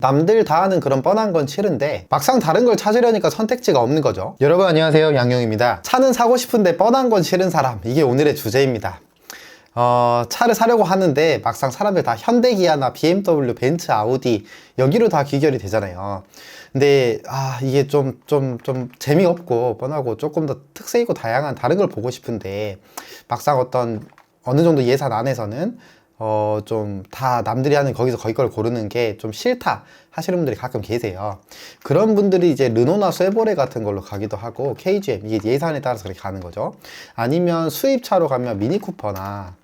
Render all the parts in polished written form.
남들 다 하는 그런 뻔한 건 싫은데 막상 다른 걸 찾으려니까 선택지가 없는 거죠. 여러분 안녕하세요, 양용입니다. 차는 사고 싶은데 뻔한 건 싫은 사람, 이게 오늘의 주제입니다. 차를 사려고 하는데 막상 사람들 다 현대 기아나 BMW, 벤츠, 아우디 여기로 다 귀결이 되잖아요. 근데 이게 좀 재미없고 뻔하고 조금 더 특색 있고 다양한 다른 걸 보고 싶은데 막상 어느 정도 예산 안에서는 좀 다 남들이 하는 거기서 거기 걸 고르는 게 좀 싫다 하시는 분들이 가끔 계세요. 그런 분들이 이제 르노나 쉐보레 같은 걸로 가기도 하고, KGM, 이게 예산에 따라서 그렇게 가는 거죠. 아니면 수입차로 가면 미니쿠퍼나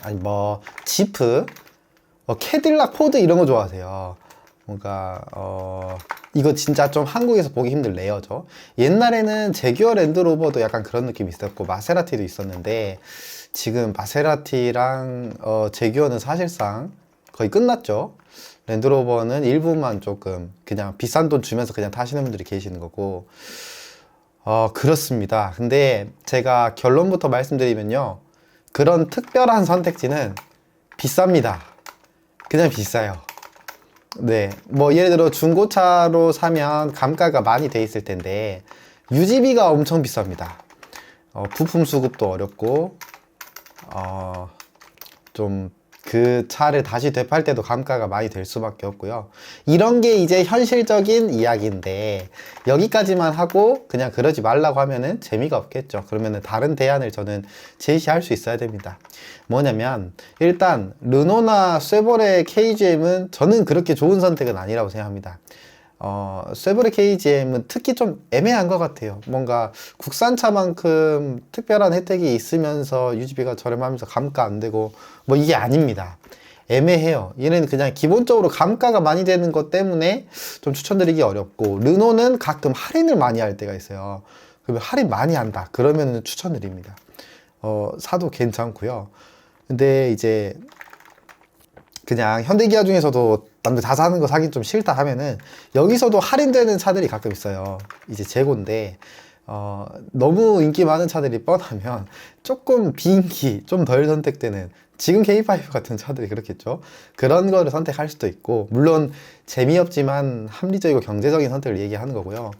아니 뭐 지프, 캐딜락, 포드 이런 거 좋아하세요. 뭔가 이거 진짜 좀 한국에서 보기 힘들 레어죠. 옛날에는 제규어 랜드로버도 약간 그런 느낌이 있었고 마세라티도 있었는데, 지금 마세라티랑 제규어는 사실상 거의 끝났죠. 랜드로버는 일부만 조금 그냥 비싼 돈 주면서 그냥 타시는 분들이 계시는 거고, 그렇습니다. 근데 제가 결론부터 말씀드리면요, 그런 특별한 선택지는 비쌉니다. 그냥 비싸요. 네, 뭐 예를 들어 중고차로 사면 감가가 많이 돼 있을 텐데 유지비가 엄청 비쌉니다. 부품 수급도 어렵고, 좀 그 차를 다시 되팔 때도 감가가 많이 될 수밖에 없고요. 이런 게 이제 현실적인 이야기인데, 여기까지만 하고 그냥 그러지 말라고 하면은 재미가 없겠죠. 그러면은 다른 대안을 저는 제시할 수 있어야 됩니다. 뭐냐면, 일단 르노나 쉐보레 KGM은 저는 그렇게 좋은 선택은 아니라고 생각합니다. 쉐보레 KGM은 특히 좀 애매한 것 같아요. 뭔가 국산차만큼 특별한 혜택이 있으면서 유지비가 저렴하면서 감가 안 되고 뭐 이게 아닙니다. 애매해요. 얘는 그냥 기본적으로 감가가 많이 되는 것 때문에 좀 추천드리기 어렵고, 르노는 가끔 할인을 많이 할 때가 있어요. 그러면 할인 많이 한다 그러면 추천드립니다. 사도 괜찮고요. 근데 이제 그냥 현대기아 중에서도 남들 다 사는 거 사긴 좀 싫다 하면은 여기서도 할인되는 차들이 가끔 있어요. 이제 재고인데, 너무 인기 많은 차들이 뻔하면 조금 비인기, 좀 덜 선택되는, 지금 K5 같은 차들이 그렇겠죠. 그런 거를 선택할 수도 있고, 물론 재미없지만 합리적이고 경제적인 선택을 얘기하는 거고요.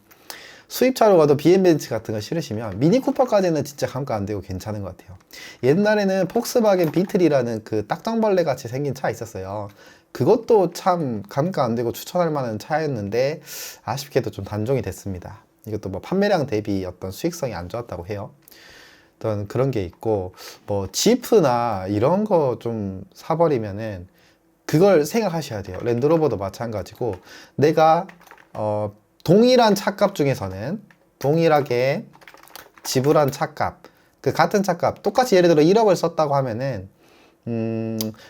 수입차로 가도 BM벤츠 같은 거 싫으시면 미니쿠퍼까지는 진짜 감가 안 되고 괜찮은 것 같아요. 옛날에는 폭스바겐 비틀이라는 그 딱정벌레 같이 생긴 차 있었어요. 그것도 참 감가 안 되고 추천할 만한 차였는데 아쉽게도 좀 단종이 됐습니다. 이것도 뭐 판매량 대비 어떤 수익성이 안 좋았다고 해요. 어떤 그런 게 있고, 뭐 지프나 이런 거 좀 사버리면은 그걸 생각하셔야 돼요. 랜드로버도 마찬가지고, 내가 동일한 차값 중에서는 동일하게 지불한 차값, 그 같은 차값 똑같이 예를 들어 1억을 썼다고 하면은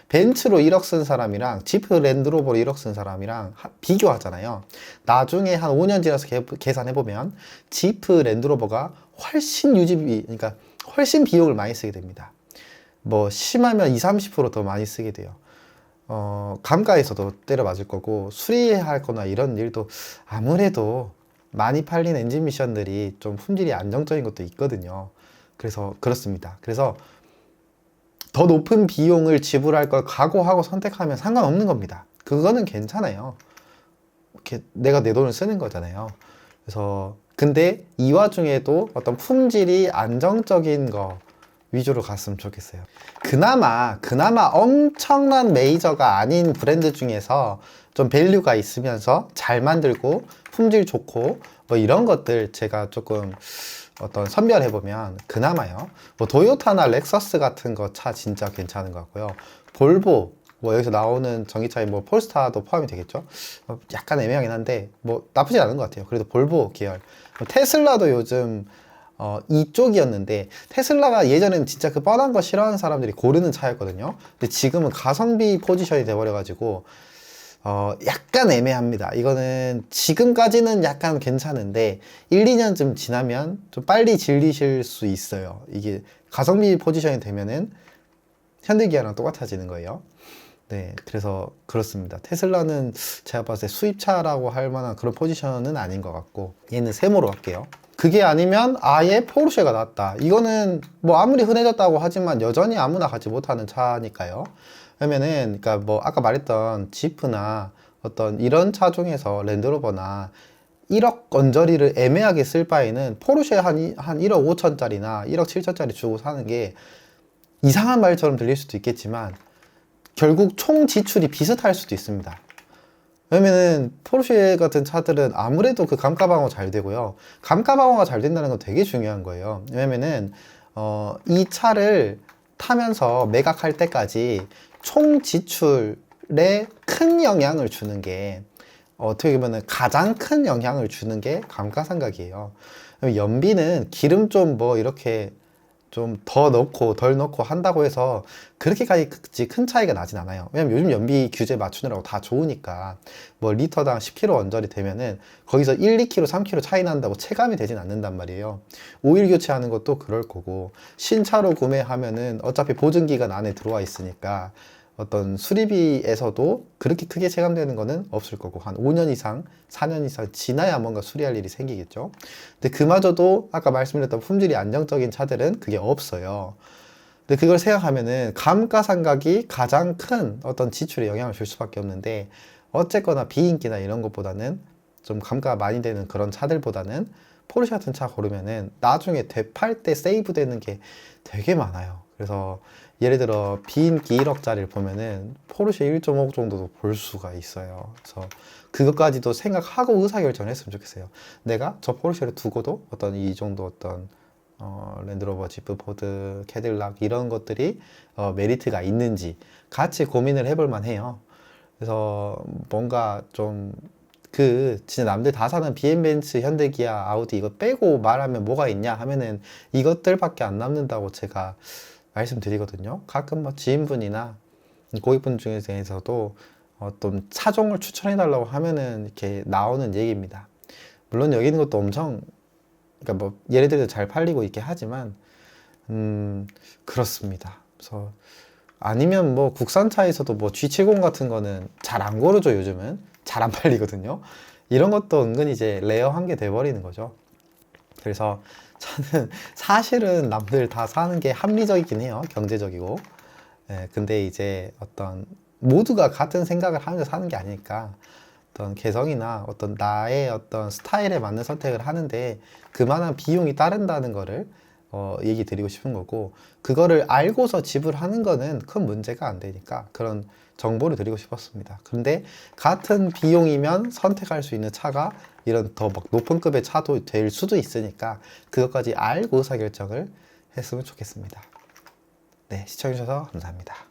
벤츠로 1억 쓴 사람이랑 지프 랜드로버로 1억 쓴 사람이랑 비교하잖아요. 나중에 한 5년 지나서 계산해보면 지프 랜드로버가 훨씬 유지비, 그러니까 훨씬 비용을 많이 쓰게 됩니다. 뭐 심하면 20-30%더 많이 쓰게 돼요. 감가에서도 때려 맞을 거고, 수리할 거나 이런 일도 아무래도 많이 팔린 엔진 미션들이 좀 품질이 안정적인 것도 있거든요. 그래서 그렇습니다. 그래서 더 높은 비용을 지불할 걸 각오하고 선택하면 상관없는 겁니다. 그거는 괜찮아요. 이렇게 내가 내 돈을 쓰는 거잖아요. 그래서 근데 이 와중에도 어떤 품질이 안정적인 거 위주로 갔으면 좋겠어요. 그나마 엄청난 메이저가 아닌 브랜드 중에서 좀 밸류가 있으면서 잘 만들고 품질 좋고 뭐 이런 것들 제가 조금 어떤 선별해보면 그나마요. 뭐 도요타나 렉서스 같은 거 차 진짜 괜찮은 것 같고요. 볼보, 뭐 여기서 나오는 전기차인 뭐 폴스타도 포함이 되겠죠. 약간 애매하긴 한데 뭐 나쁘지 않은 것 같아요. 그래도 볼보 계열. 테슬라도 요즘 이쪽이었는데, 테슬라가 예전에는 진짜 그 뻔한 거 싫어하는 사람들이 고르는 차였거든요. 근데 지금은 가성비 포지션이 돼버려가지고 약간 애매합니다. 이거는 지금까지는 약간 괜찮은데 1-2년쯤 지나면 좀 빨리 질리실 수 있어요. 이게 가성비 포지션이 되면은 현대기아랑 똑같아지는 거예요. 네, 그래서 그렇습니다. 테슬라는 제가 봤을 때 수입차라고 할 만한 그런 포지션은 아닌 것 같고, 얘는 세모로 갈게요. 그게 아니면 아예 포르쉐가 낫다. 이거는 뭐 아무리 흔해졌다고 하지만 여전히 아무나 가지 못하는 차니까요. 그러면은, 그러니까 뭐 아까 말했던 지프나 어떤 이런 차 중에서 랜드로버나 1억 언저리를 애매하게 쓸 바에는 포르쉐 한 1억 5천짜리나 1억 7천짜리 주고 사는 게 이상한 말처럼 들릴 수도 있겠지만 결국 총 지출이 비슷할 수도 있습니다. 왜냐면은 포르쉐 같은 차들은 아무래도 그 감가 방어 잘 되고요. 감가 방어가 잘 된다는 건 되게 중요한 거예요. 왜냐면은 이 차를 타면서 매각할 때까지 총 지출에 큰 영향을 주는 게 어떻게 보면 가장 큰 영향을 주는 게 감가상각이에요. 연비는 기름 좀 뭐 이렇게 좀 더 넣고 덜 넣고 한다고 해서 그렇게까지 큰 차이가 나진 않아요. 왜냐면 요즘 연비 규제 맞추느라고 다 좋으니까 뭐 리터당 10km 언저리 되면은 거기서 1, 2km, 3km 차이 난다고 체감이 되진 않는단 말이에요. 오일 교체하는 것도 그럴 거고 신차로 구매하면은 어차피 보증기간 안에 들어와 있으니까 어떤 수리비에서도 그렇게 크게 체감되는 거는 없을 거고 한 5년 이상, 4년 이상 지나야 뭔가 수리할 일이 생기겠죠. 근데 그마저도 아까 말씀드렸던 품질이 안정적인 차들은 그게 없어요. 근데 그걸 생각하면은 감가상각이 가장 큰 어떤 지출에 영향을 줄 수밖에 없는데 어쨌거나 비인기나 이런 것보다는 좀 감가가 많이 되는 그런 차들보다는 포르쉐 같은 차 고르면은 나중에 되팔 때 세이브 되는 게 되게 많아요. 그래서 예를 들어 비인기 1억짜리를 보면은 포르쉐 1.5억 정도도 볼 수가 있어요. 그래서 그것까지도 생각하고 의사결정을 했으면 좋겠어요. 내가 저 포르쉐를 두고도 어떤 이 정도 어떤 랜드로버, 지프, 포드, 캐딜락 이런 것들이 메리트가 있는지 같이 고민을 해볼 만해요. 그래서 뭔가 좀 진짜 남들 다 사는 BM, 벤츠, 현대, 기아, 아우디 이거 빼고 말하면 뭐가 있냐 하면은 이것들밖에 안 남는다고 제가 말씀드리거든요. 가끔 뭐 지인분이나 고객분 중에서도 어떤 차종을 추천해 달라고 하면은 이렇게 나오는 얘기입니다. 물론 여기 있는 것도 엄청 그러니까 뭐 예를 들어 잘 팔리고 있게 하지만 그렇습니다. 그래서 아니면 뭐 국산차에서도 뭐 G70 같은 거는 잘 안 고르죠. 요즘은 잘 안 팔리거든요. 이런 것도 은근히 이제 레어한 게 돼버리는 거죠. 그래서 저는 사실은 남들 다 사는 게 합리적이긴 해요. 경제적이고. 예, 근데 이제 어떤 모두가 같은 생각을 하면서 사는 게 아니니까 어떤 개성이나 어떤 나의 어떤 스타일에 맞는 선택을 하는데 그만한 비용이 따른다는 거를 얘기 드리고 싶은 거고 그거를 알고서 지불하는 거는 큰 문제가 안 되니까 그런 정보를 드리고 싶었습니다. 근데 같은 비용이면 선택할 수 있는 차가 이런 더 막 높은 급의 차도 될 수도 있으니까 그것까지 알고 의사결정을 했으면 좋겠습니다. 네, 시청해주셔서 감사합니다.